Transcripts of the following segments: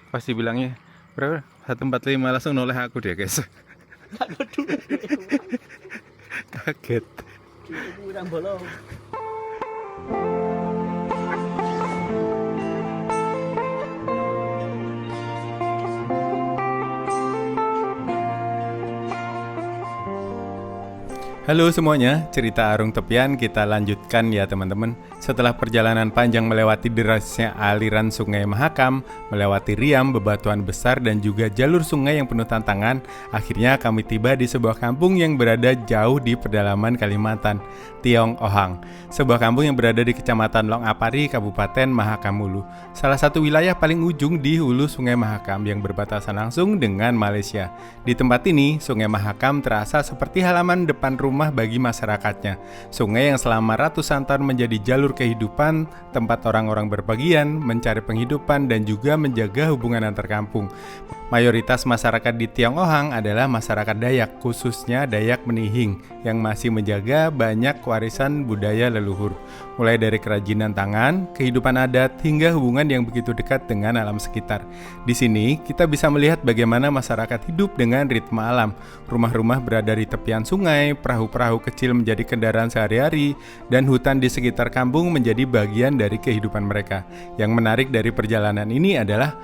Pasti bilangnya berapa? 145 langsung noleh aku dia guys. Aduh, Kaget. itu kurang bolong. Halo semuanya, cerita Arung Tepian kita lanjutkan ya teman-teman. Setelah perjalanan panjang melewati derasnya aliran sungai Mahakam, melewati riam, bebatuan besar dan juga jalur sungai yang penuh tantangan, akhirnya kami tiba di sebuah kampung yang berada jauh di pedalaman Kalimantan, Tiong Ohang. Sebuah kampung yang berada di Kecamatan Longapari, Kabupaten Mahakam Hulu. Salah satu wilayah paling ujung di hulu Sungai Mahakam yang berbatasan langsung dengan Malaysia. Di tempat ini, Sungai Mahakam terasa seperti halaman depan rumah bagi masyarakatnya. Sungai yang selama ratusan tahun menjadi jalur kehidupan, tempat orang-orang berpergian, mencari penghidupan dan juga menjaga hubungan antar kampung. Mayoritas masyarakat di Tiong Ohang adalah masyarakat Dayak, khususnya Dayak Menihing, yang masih menjaga banyak warisan budaya leluhur. Mulai dari kerajinan tangan, kehidupan adat, hingga hubungan yang begitu dekat dengan alam sekitar. Di sini, kita bisa melihat bagaimana masyarakat hidup dengan ritme alam. Rumah-rumah berada di tepian sungai, perahu-perahu kecil menjadi kendaraan sehari-hari, dan hutan di sekitar kampung menjadi bagian dari kehidupan mereka. Yang menarik dari perjalanan ini adalah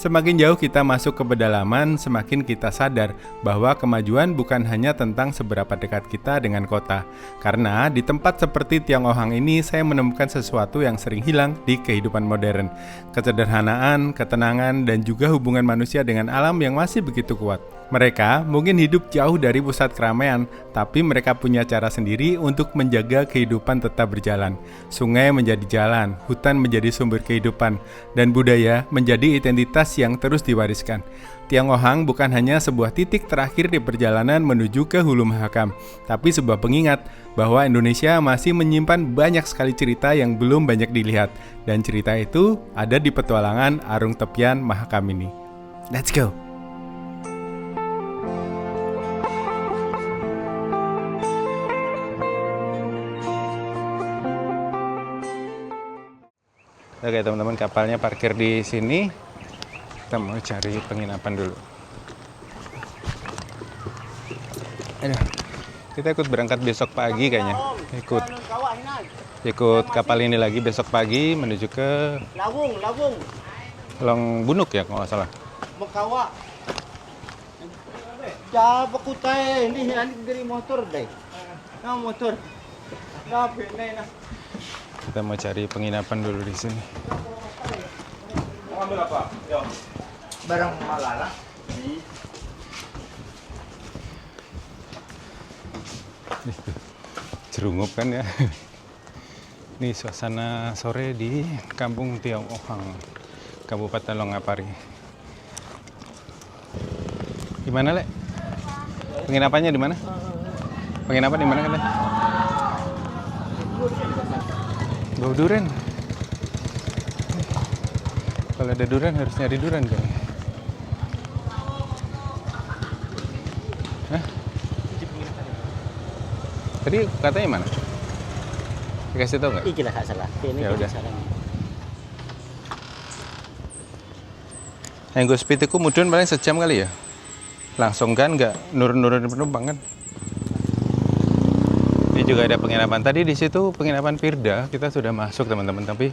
semakin jauh kita masuk ke pedalaman, semakin kita sadar bahwa kemajuan bukan hanya tentang seberapa dekat kita dengan kota. Karena di tempat seperti Tiong Ohang ini, saya menemukan sesuatu yang sering hilang di kehidupan modern. Kesederhanaan, ketenangan, dan juga hubungan manusia dengan alam yang masih begitu kuat. Mereka mungkin hidup jauh dari pusat keramaian, tapi mereka punya cara sendiri untuk menjaga kehidupan tetap berjalan. Sungai menjadi jalan, hutan menjadi sumber kehidupan, dan budaya menjadi identitas yang terus diwariskan. Tiong Ohang bukan hanya sebuah titik terakhir di perjalanan menuju ke Hulu Mahakam, tapi sebuah pengingat bahwa Indonesia masih menyimpan banyak sekali cerita yang belum banyak dilihat, dan cerita itu ada di petualangan Arung Tepian Mahakam ini. Let's go! Oke teman-teman, kapalnya parkir di sini. Kita mau cari penginapan dulu. Aduh, kita ikut berangkat besok pagi kayaknya. Ikut kapal ini lagi besok pagi menuju ke Lawung. Long Bunuk ya kalau nggak salah. Mekawa. Siapa kutai ini dari motor deh. Nah motor. Nah bener nah. Kita mau cari penginapan dulu di sini. Mau ambil apa? Yo. Barang malala. Jerungup kan ya. Ini suasana sore di Kampung Tiong Ohang, Kabupaten Longapari. Gimana, Le? Penginapannya di mana? Penginapan di mana kan, Le? Bau durian. Kalau ada durian harus nyari durian kayaknya. Hah? Tadi katanya mana? Dikasih tau nggak? Iki lah gak salah. Ini Ya udah. salah. Yang gue speed itu mudun paling sejam kali ya. Langsung kan nggak nurun-nurun penumpang kan. Ini juga ada penginapan. Tadi di situ penginapan Firda kita sudah masuk teman-teman, tapi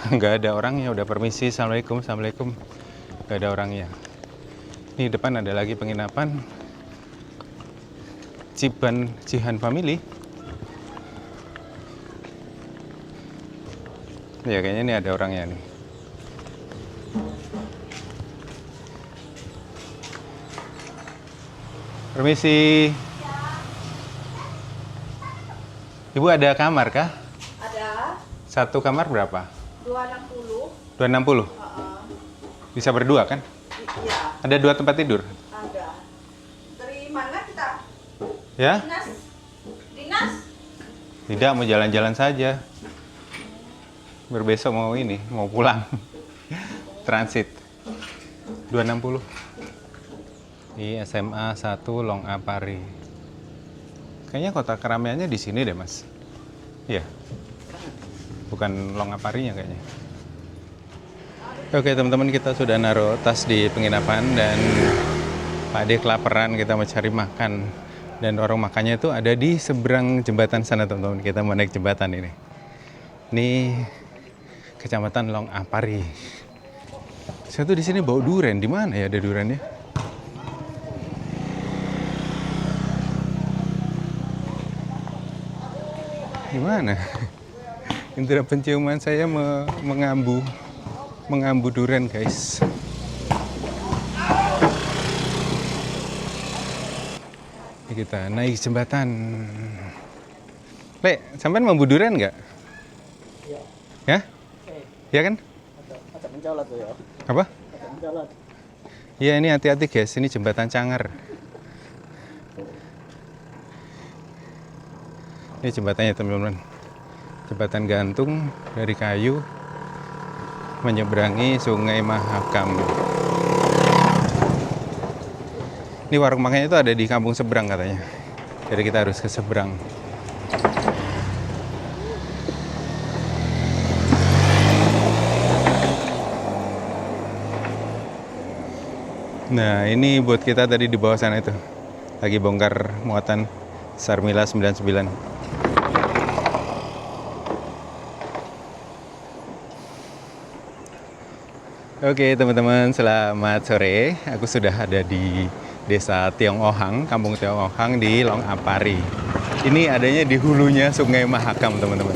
nggak ada orangnya. Udah permisi, assalamualaikum. Nggak ada orangnya. Ini depan ada lagi penginapan Jihan Family. Ya kayaknya ini ada orangnya nih. Permisi. Ibu ada kamar kah? Ada Satu kamar berapa? 260. 260. Bisa berdua kan? Iya, Ada 2 tempat tidur. ada. Dari mana kita? Ya? Dinas? Dinas? Tidak, mau jalan-jalan saja. Berbesok mau pulang. Transit. 260. Di SMA 1 Longapari. Kayaknya kota keramaiannya di sini deh, Mas. Iya. Bukan Longaparinya kayaknya. Oke teman-teman, kita sudah naruh tas di penginapan dan Pak Ade kelaparan, kita mau cari makan. Dan warung makannya itu ada di seberang jembatan sana teman-teman. Kita mau naik jembatan ini. Ini Kecamatan Long Apari. Saya tuh di sini bau durian. Di mana ya ada duriannya? Gimana? Indera penciuman saya mengambu durian, guys. Ini kita naik jembatan. Le, sampean mambu durian nggak? Iya. Ya? Iya kan? Ada mencolot tuh ya. Apa? Ada mencolot. Iya, ini hati-hati guys, ini jembatan Cangar. Ini jembatannya teman-teman. Jembatan gantung dari kayu menyeberangi Sungai Mahakam. Ini warung makannya itu ada di kampung seberang katanya. Jadi kita harus ke seberang. Nah, ini buat kita tadi di bawah sana itu. Lagi bongkar muatan Sarmila 99. Oke teman-teman, selamat sore. Aku sudah ada di Desa Tiong-Ohang, Kampung Tiong-Ohang di Long Apari. Ini adanya di hulunya Sungai Mahakam teman-teman.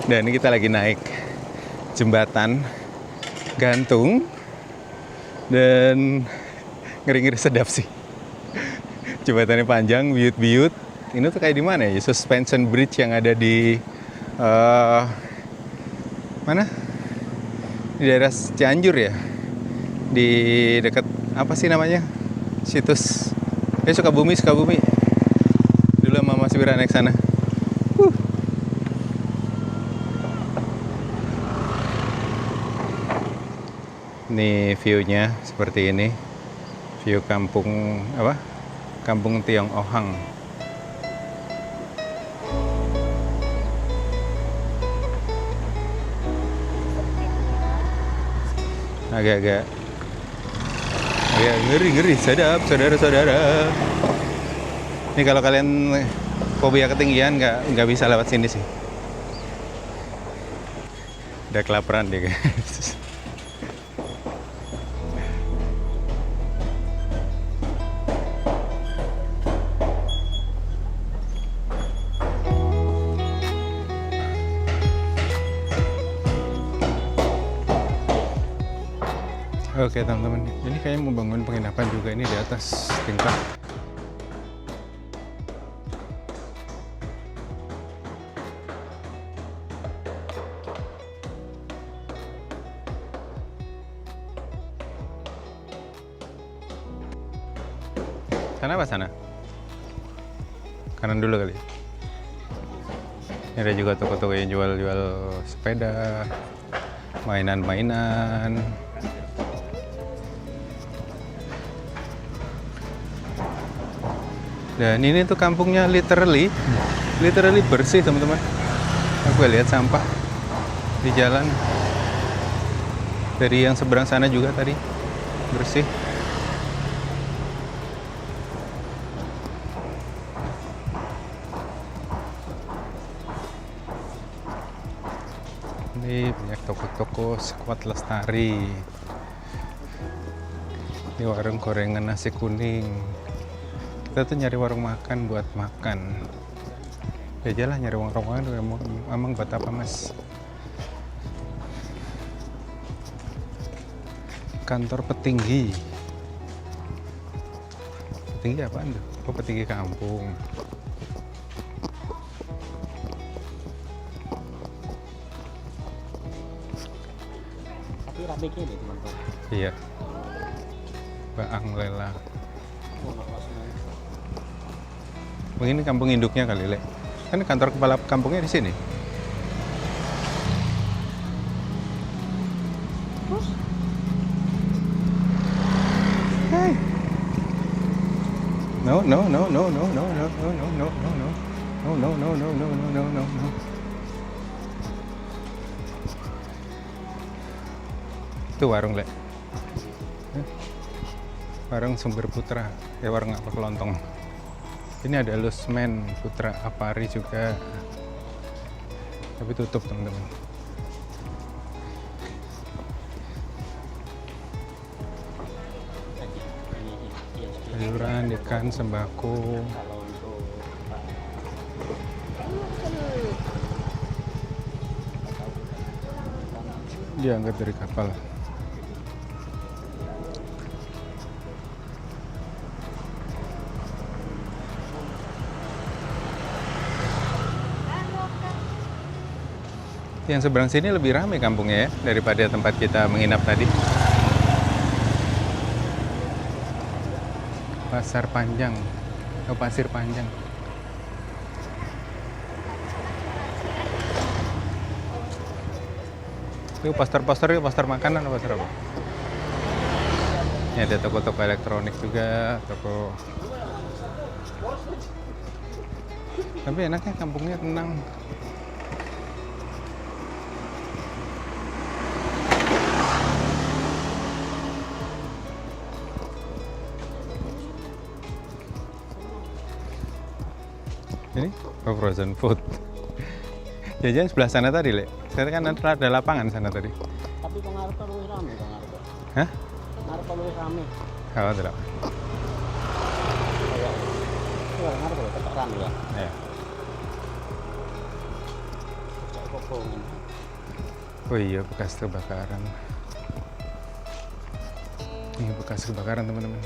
Dan ini kita lagi naik jembatan gantung. Dan ngeri-ngeri sedap sih. Jembatannya panjang, biut-biut. Ini tuh kayak di mana ya? Suspension bridge yang ada di mana? Di daerah Cianjur ya, di dekat apa sih namanya, situs Sukabumi dulu sama Mas Wira naik sana. Ini view-nya seperti ini, view kampung apa, Kampung Tiong-Ohang. Agak ngeri, sedap, saudara-saudara. Ini kalau kalian fobia ketinggian nggak bisa lewat sini sih. Udah kelaparan deh guys. Oke teman-teman, ini kayaknya mau bangun penginapan juga ini di atas tingkat. Sana apa sana? Kanan dulu kali. Ini ada juga toko-toko yang jual-jual sepeda, mainan-mainan. Dan ini tuh kampungnya literally bersih teman-teman. Aku lihat sampah di jalan. Dari yang seberang sana juga tadi bersih. Ini banyak toko-toko Sekuat Lestari. Ini warung gorengan nasi kuning. Kita tuh nyari warung makan buat makan. Ya jalan nyari warung makan, emang buat apa mas? Kantor petinggi. Petinggi apaan tuh? Oh petinggi kampung. Tapi rame gini teman-teman. Iya. Baang Lela. Mungkin ini kampung induknya kali, Le. Kan kantor kepala kampungnya di sini. Hey. No. Itu warung, Le. Warung Sumber Putra. Warung apa kelontong. Ini ada Lusmen Putra Apari juga. Tapi tutup, teman-teman. Sayuran, ikan, sembako. Diangkat dari kapal. Yang seberang sini lebih ramai kampungnya ya daripada tempat kita menginap tadi. Pasar Panjang, atau Pasir Panjang. Itu poster-poster, poster makanan atau poster apa? Ini ada toko-toko elektronik juga, toko. Tapi enaknya kampungnya tenang. Ini frozen food. Jajan sebelah sana tadi, Le. Saya kan ada lapangan sana tadi. Tapi pengaruh lebih rame, pengaruh. Hah? Pengaruh lebih rame. Oh, tidak. Iya, pengaruh tetap rame ya. Ya. Cek kokongin. Oh iya, bekas kebakaran. Ini bekas kebakaran, teman-teman.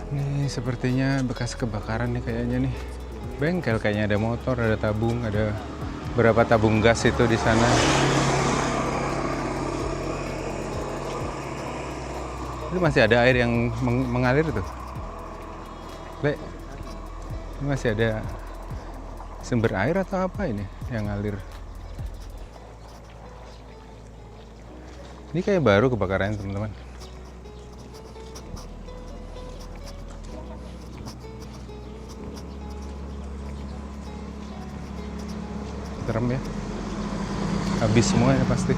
Ini sepertinya bekas kebakaran nih kayaknya nih. Bengkel kayaknya, ada motor, ada tabung, ada berapa tabung gas itu di sana. Itu masih ada air yang mengalir tuh. Le, ini masih ada sumber air atau apa ini yang ngalir? Ini kayak baru kebakarannya, teman-teman. Serem ya, habis semua ya pasti.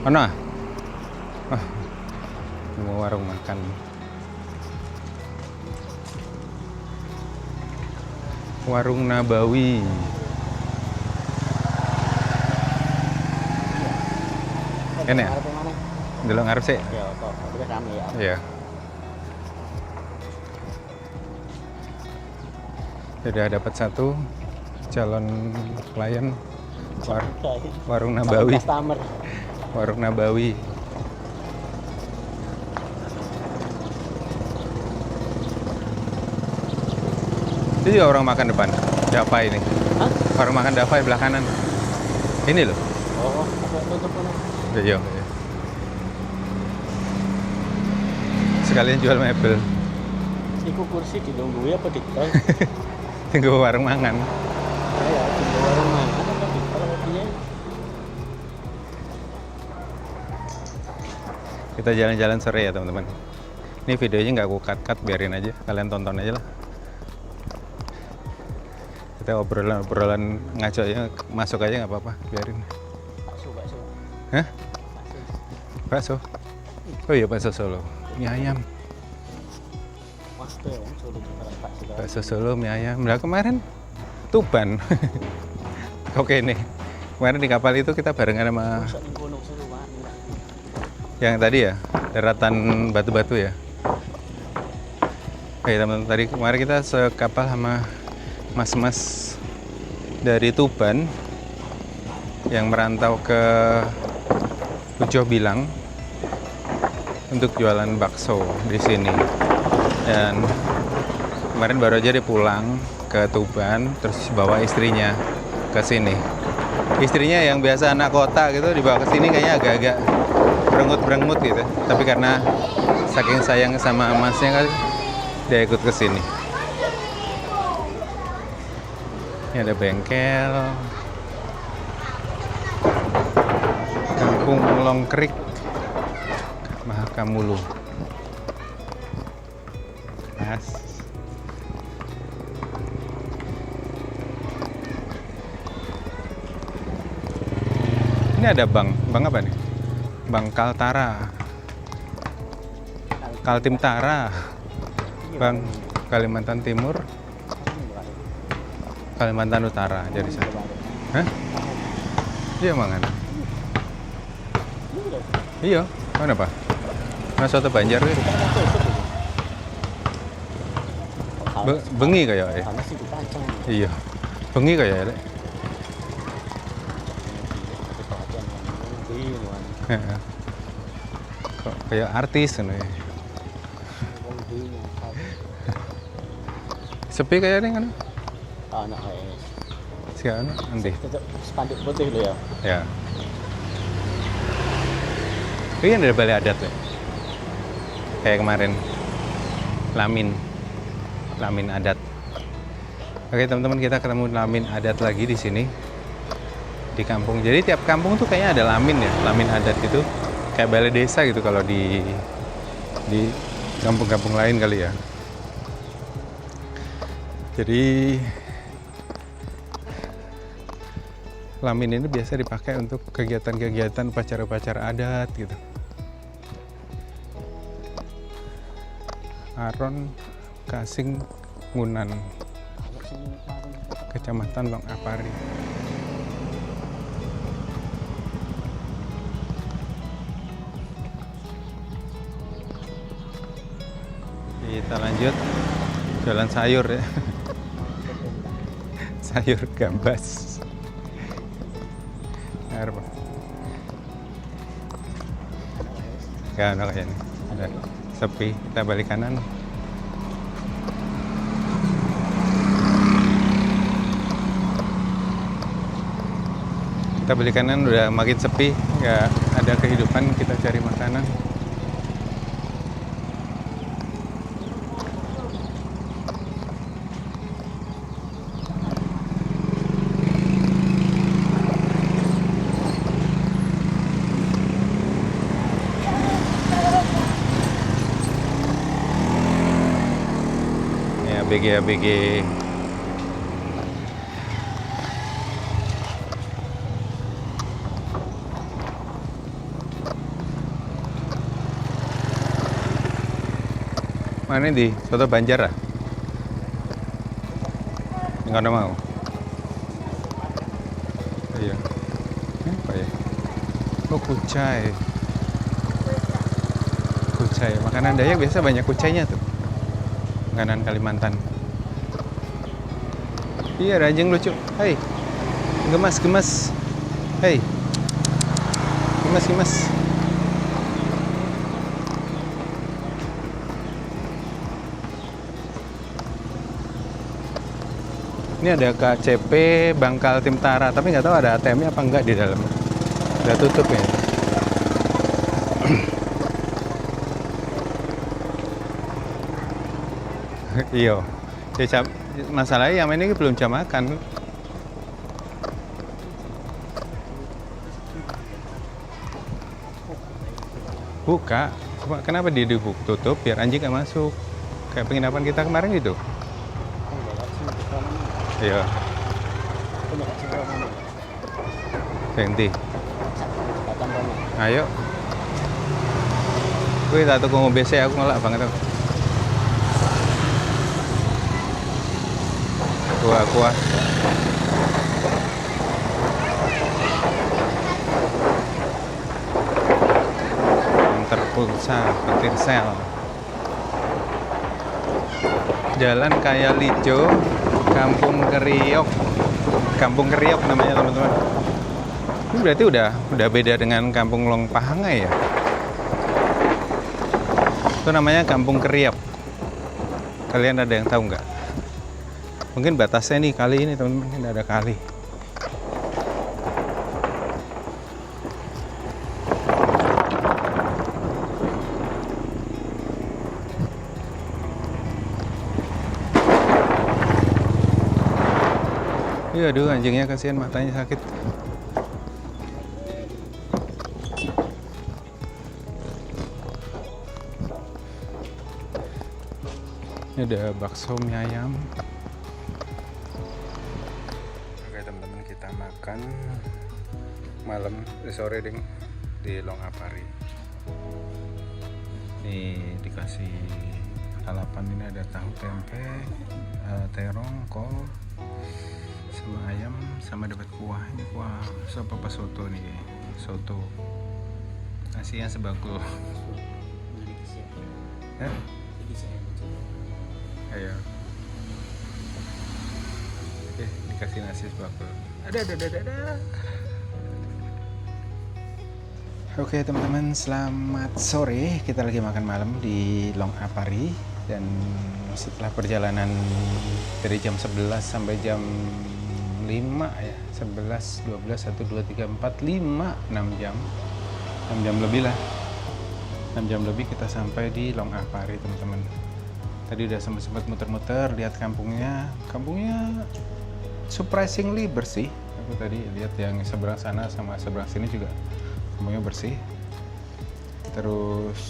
Mana? Mau warung makan. Warung Nabawi. Ini ya? Dulu ngarep sih. Ya, kok lebih rame ya. Iya. Sudah dapat satu calon klien warung Nabawi. Customer. Warung Nabawi. Itu juga orang makan depan. Dafai ini. Hah? Warung makan Dafai belah kanan. Ini loh. Oh, apa tutup mana? Iya. Sekalian jual mebel. Iku kursi dilungguhi apa diktal? Tunggu warung mangan. Ya, tunggu warung makan apa diktal apa piye? Kita jalan-jalan sore ya teman-teman. Ini videonya nggak aku cut-cut, biarin aja. Kalian tonton aja lah. Kita obrolan ngaco aja, masuk aja nggak apa-apa, biarin. Bakso. Hah? Bakso? Oh iya, bakso Solo. Mie ayam. Wah, tuh ya, Solo juga bakso. Bakso Solo, mie ayam. Nah kemarin Tuban. Oke nih. Kemarin di kapal itu kita barengan sama Masa ning kono seru banget. yang tadi ya, daratan batu-batu ya. Oke teman-teman, tadi kemarin kita sekapal sama mas-mas dari Tuban yang merantau ke Pujo Bilang untuk jualan bakso di sini. Dan kemarin baru aja dia pulang ke Tuban, terus bawa istrinya ke sini. Istrinya yang biasa anak kota gitu dibawa ke sini kayaknya agak-agak berengut-berengut gitu. Tapi karena saking sayang sama emasnya kan dia ikut ke sini. Ini ada bengkel. Kampung Longkrik. Mahakam Mulu. Mas. Ini ada bank apa nih? Bank Kaltara, Kaltim Tara, Bank Kalimantan Timur, Kalimantan Utara jadi satu. Hah? Iya mangan. Iya, mana pak? Nah, soto Banjar itu. Bengi kayak ya? Iya, bengi kayak ya. Kok kayak artis kan ya? Sepi kayaknya kan? Anak Si anak nanti. spanduk putih lo ya. Ya. Ini kan ada balai adat ya. Kayak kemarin. Lamin adat. Oke teman-teman, kita ketemu lamin adat lagi di sini. Di kampung. Jadi tiap kampung tuh kayaknya ada lamin ya, lamin adat gitu. Kayak balai desa gitu kalau di kampung-kampung lain kali ya. Jadi lamin ini biasa dipakai untuk kegiatan-kegiatan upacara-upacara adat gitu. Aron Kasing Ngunan, Kecamatan Longapari. Kita lanjut jalan sayur ya. Sayur gambas. Apa? Gak ada kayaknya. Udah sepi. Kita balik kanan. Kita balik kanan udah makin sepi. Gak ada kehidupan. Kita cari makanan. ABG. Mana di soto Banjar ah? Nggak ada mau. Iya. Apa ya? Oh kucai. Makanan Dayak biasa banyak kucainya tuh. Makanan Kalimantan. Iya, ada anjing lucu. Hei, gemas. Hei, gemas. Ini ada KCP Bangkal Tim Tara, tapi nggak tahu ada ATM-nya apa enggak di dalam. Udah tutup ya. Iya. Masalahnya yang ini belum jam makan. Buka. Kenapa dia ditutup? Biar anjing nggak masuk. Kayak penginapan kita kemarin gitu. Iya. Ganti. Ayo. Gue tak tahu BC aku ngelak banget aku. Kuah. Terpulsa, petir sel. Jalan Kaya Lijo, Kampung Keriok namanya teman-teman. Ini berarti udah beda dengan Kampung Long Pahangai ya. Itu namanya Kampung Keriok. Kalian ada yang tahu nggak? Mungkin batasnya nih kali ini teman-teman, ini ada kali. Iya, aduh anjingnya kasihan matanya sakit. Ini ada bakso mie ayam. Oke teman-teman, kita makan malam sore ding di Long Apari. Ini dikasih lalapan, ini ada tahu tempe, terong, kol, sama ayam, sama dapat kuah. Ini kuah sop apa soto nih? Soto. Nasinya sebakul. Ayo. Oke, dikasih nasi sebakul. Ada. Oke teman-teman, selamat sore. Kita lagi makan malam di Long Apari. Dan setelah perjalanan dari jam 11 sampai jam 5 ya, 11, 12, 1, 2, 3, 4, 5, 6 jam 6 jam lebih lah, 6 jam lebih kita sampai di Long Apari teman-teman. Tadi udah sempat muter-muter lihat kampungnya surprisingly bersih. Aku tadi lihat yang seberang sana sama seberang sini juga kampungnya bersih. Terus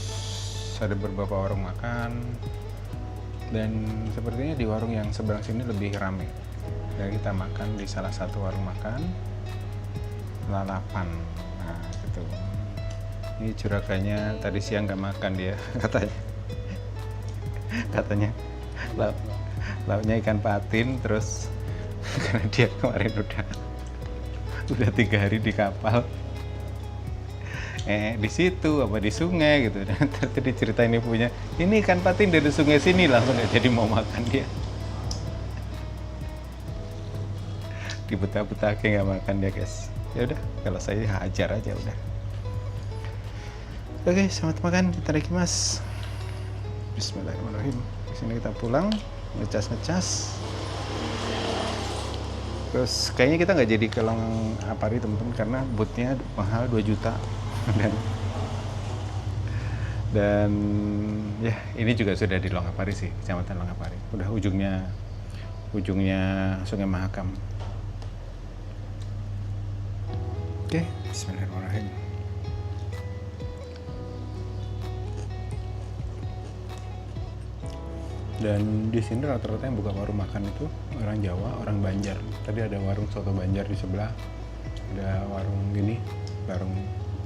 ada beberapa warung makan, dan sepertinya di warung yang seberang sini lebih ramai. Dan kita makan di salah satu warung makan lalapan. Nah gitu. Ini juragannya tadi siang nggak makan dia katanya lauknya ikan patin. Terus karena dia kemarin udah 3 hari di kapal, di situ apa di sungai gitu. Dan tadi ceritain ibunya, ini ikan patin dari sungai sini, langsung gak jadi mau makan dia. Dibuta-buta nggak makan dia guys. Ya udah, kalau saya hajar aja udah. Oke, selamat makan, kita lagi mas. Bismillahirrahmanirrahim. Di sini kita pulang, ngecas. Terus kayaknya kita nggak jadi ke Long Apari teman-teman, karena bootnya mahal 2 juta. dan ya ini juga sudah di Long Apari sih, kecamatan Long Apari. Udah ujungnya Sungai Mahakam. Oke, bismillahirrahmanirrahim. Dan di sini rata-rata yang buka warung makan itu orang Jawa, orang Banjar. Tadi ada warung soto Banjar di sebelah, ada warung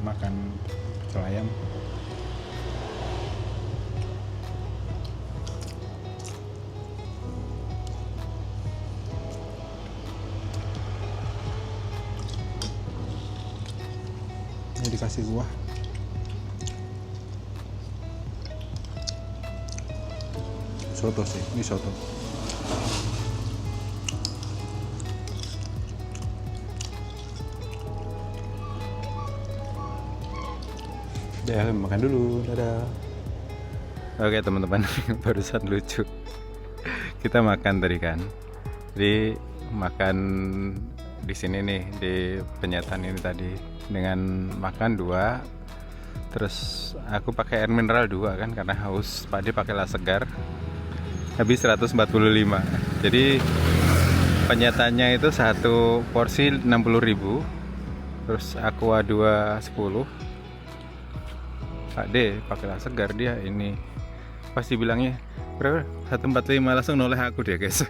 makan pecel ayam. Ini dikasih kuah. Soto sih, ini soto. Ya, makan dulu. Dadah. Oke teman-teman, barusan lucu. Kita makan tadi kan. Jadi makan di sini nih, di penyetan ini tadi, dengan makan 2. Terus aku pakai air mineral 2 kan, karena haus. Pak De pakai La Segar. Habis 145. Jadi penyetannya itu satu porsi 60.000. Terus Aqua 2 10. Pak De pakai La Segar, dia ini pasti bilangnya berapa? 145, langsung noleh aku dia guys.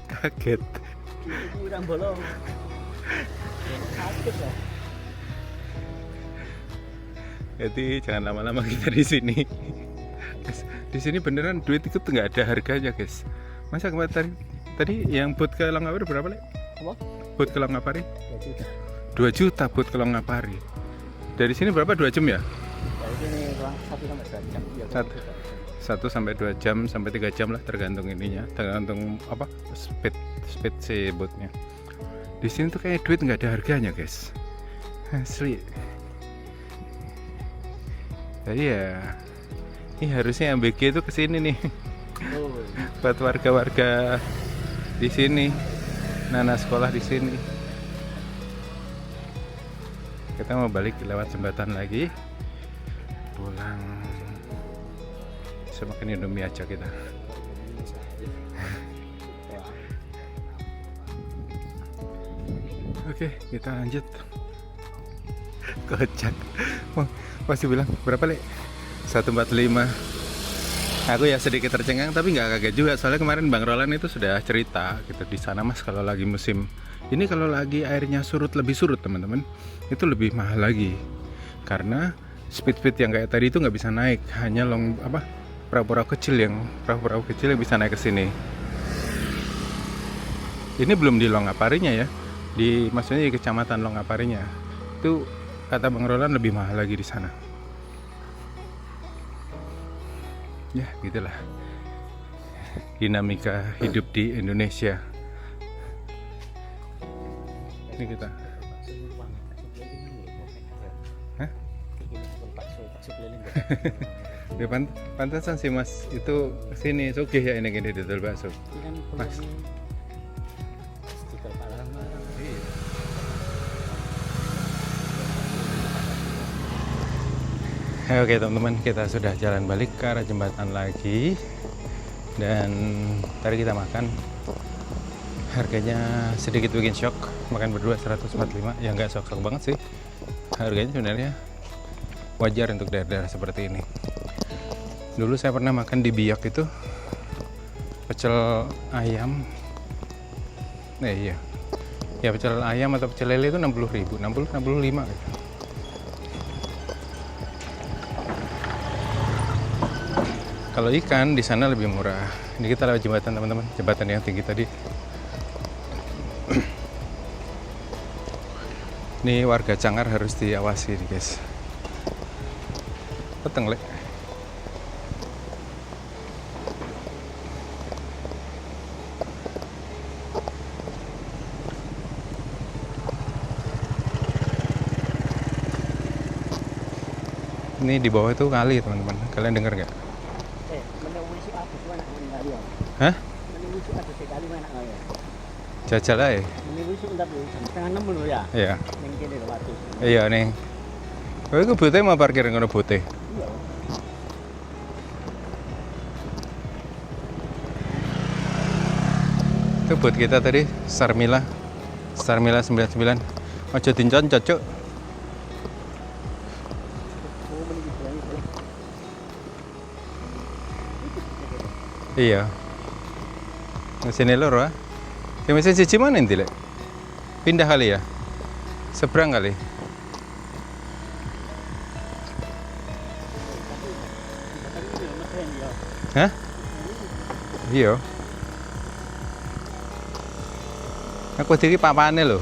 Kaget. Kurang bolong. Kaget ya. Jadi jangan lama-lama kita di sini. Guys, di sini beneran duit itu nggak ada harganya guys. Masa kemarin tadi yang buat ke Long Apari berapa Le? Apa? Buat ke Long Apari? 2 juta. 2 juta buat ke Long Apari. Dari sini berapa? 2 jam ya? Dari sini kurang 1 sampai 2 jam. Ya, 1 sampai 2 jam sampai 3 jam lah, tergantung ininya, tergantung apa speed si boatnya. Di sini tuh kayak duit nggak ada harganya guys, asli. Jadi ya ini harusnya MBG itu kesini nih. Oh. Buat warga-warga di sini, anak sekolah di sini. Kita mau balik lewat jembatan lagi, pulang. Semakin Indomie aja kita. Oke, kita lanjut. Kocak. Masih bilang berapa Le? 145. Aku ya sedikit tercengang tapi nggak kaget juga soalnya kemarin Bang Roland itu sudah cerita gitu di sana Mas kalau lagi musim ini kalau lagi airnya lebih surut teman-teman itu lebih mahal lagi karena speed yang kayak tadi itu nggak bisa naik hanya perahu-perahu kecil yang bisa naik ke sini. Ini belum di Longaparinya ya maksudnya di kecamatan Longaparinya itu kata Bang Roland lebih mahal lagi di sana. Ya gitulah dinamika hidup di Indonesia. Ini kita Hah? Ya pantasan sih Mas itu sini sugih ya ini gini dodol bakso Mas. Oke teman-teman, kita sudah jalan balik ke arah jembatan lagi. Dan tadi kita makan, harganya sedikit bikin shock. Makan berdua 145, ya nggak shock banget sih. Harganya sebenarnya wajar untuk daerah-daerah seperti ini. Dulu saya pernah makan di Biak itu pecel ayam. Iya. Ya pecel ayam atau pecel lele itu 60.000, 65 gitu. Kalau ikan di sana lebih murah. Ini kita lewat jembatan teman-teman, jembatan yang tinggi tadi. Ini warga Cangar harus diawasi nih guys. Peteng lek. Ini di bawah itu kali teman-teman. Kalian dengar nggak? Hah? Jajal aja. Iya. Iya nih. Oh, itu bote mau parkir ngono bote. Itu buat kita tadi Sarmila 99. Ojo dincon cocok. Iya. Sini loro ah. Yang mesin siji mana nanti lek? Pindah kali ya? Seberang kali? Hah? Iya. Aku diri papane lho.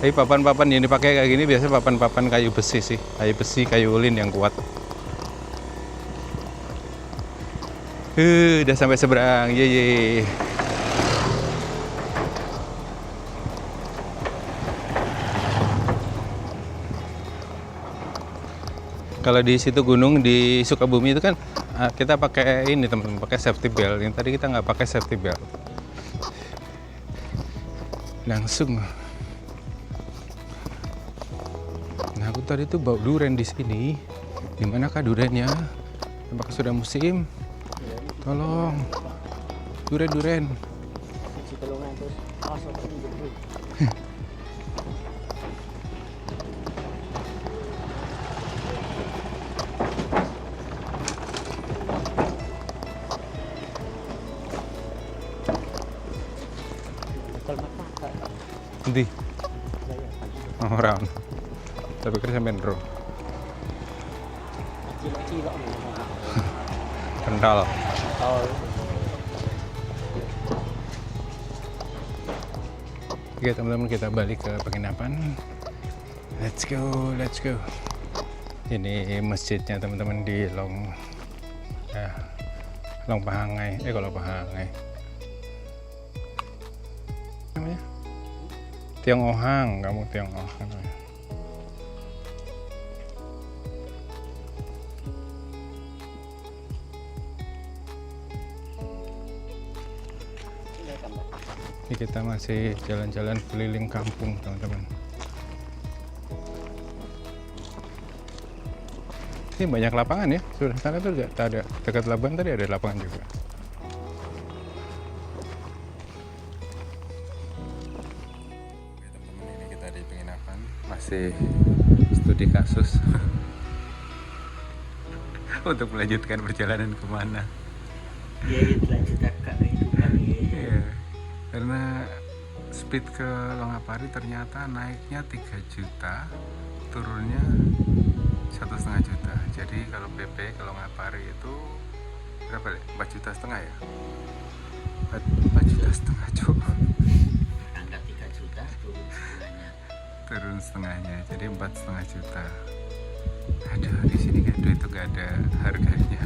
Tapi papan-papan yang dipakai kayak gini biasanya papan-papan kayu besi sih. Kayu besi, kayu ulin yang kuat. Udah sampai seberang, ye. Kalau di situ gunung di Sukabumi itu kan kita pakai ini teman-teman, pakai safety belt. Yang tadi kita nggak pakai safety belt. Langsung. Nah aku tadi tuh bawa durian di sini. Gimana kah duriannya? Apakah sudah musim? Tolong, duren. Nanti, orang. Tapi kerja menro. Kental. Oke teman-teman, kita balik ke penginapan. Let's go. Ini masjidnya teman-teman di Long Pahangai. Kalau Pahangai namanya Tiong Ohang, kamu Tiong Ohang. Ini kita masih jalan-jalan keliling kampung teman-teman. Ini banyak lapangan ya. Sudah sana tuh ada dekat Labuan tadi ada lapangan juga. Oke teman-teman, ini kita di penginapan masih studi kasus. untuk melanjutkan perjalanan kemana. Ya itulah cerita kehidupan ini. Iya, karena speed ke Longapari ternyata naiknya 3 juta, turunnya 1,5 juta. Jadi kalau PP ke Longapari itu berapa ya? 4,5 juta ya? 4,5 juta coba. Angka 3 juta Turun setengahnya, jadi 4,5 juta. Aduh, di sini kan duit itu gak ada harganya.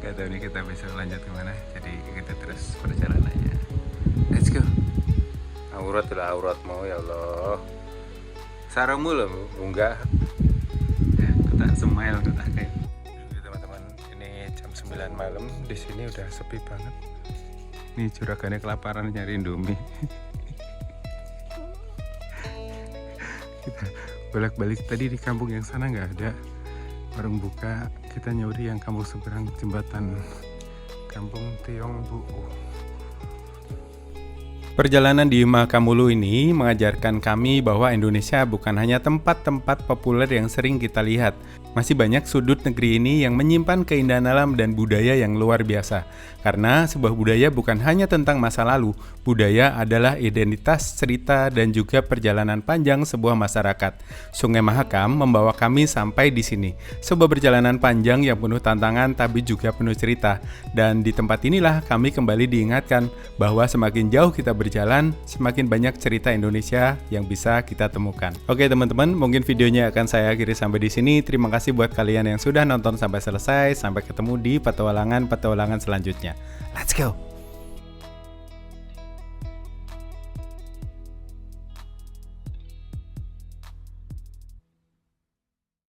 Gak tahu nih kita bisa lanjut kemana, jadi kita terus perjalanannya. Let's go. Aurat lah, aurat mau ya Allah. Sarangmu loh, enggak. Kita smile kita kayak. Teman-teman, ini jam 9 malam, di sini udah sepi banget. Nih juragannya kelaparan nyari Indomie. Kita bolak-balik tadi di kampung yang sana nggak ada warung buka, kita nyuri yang kampung seberang jembatan, Kampung Tiong Bu. Perjalanan di Makamulu ini mengajarkan kami bahwa Indonesia bukan hanya tempat-tempat populer yang sering kita lihat. Masih banyak sudut negeri ini yang menyimpan keindahan alam dan budaya yang luar biasa. Karena sebuah budaya bukan hanya tentang masa lalu, budaya adalah identitas, cerita, dan juga perjalanan panjang sebuah masyarakat. Sungai Mahakam membawa kami sampai di sini. Sebuah perjalanan panjang yang penuh tantangan tapi juga penuh cerita. Dan di tempat inilah kami kembali diingatkan bahwa semakin jauh kita berjalan, semakin banyak cerita Indonesia yang bisa kita temukan. Oke teman-teman, mungkin videonya akan saya akhiri sampai di sini. Terima kasih buat kalian yang sudah nonton sampai selesai. Sampai ketemu di petualangan selanjutnya. Let's go!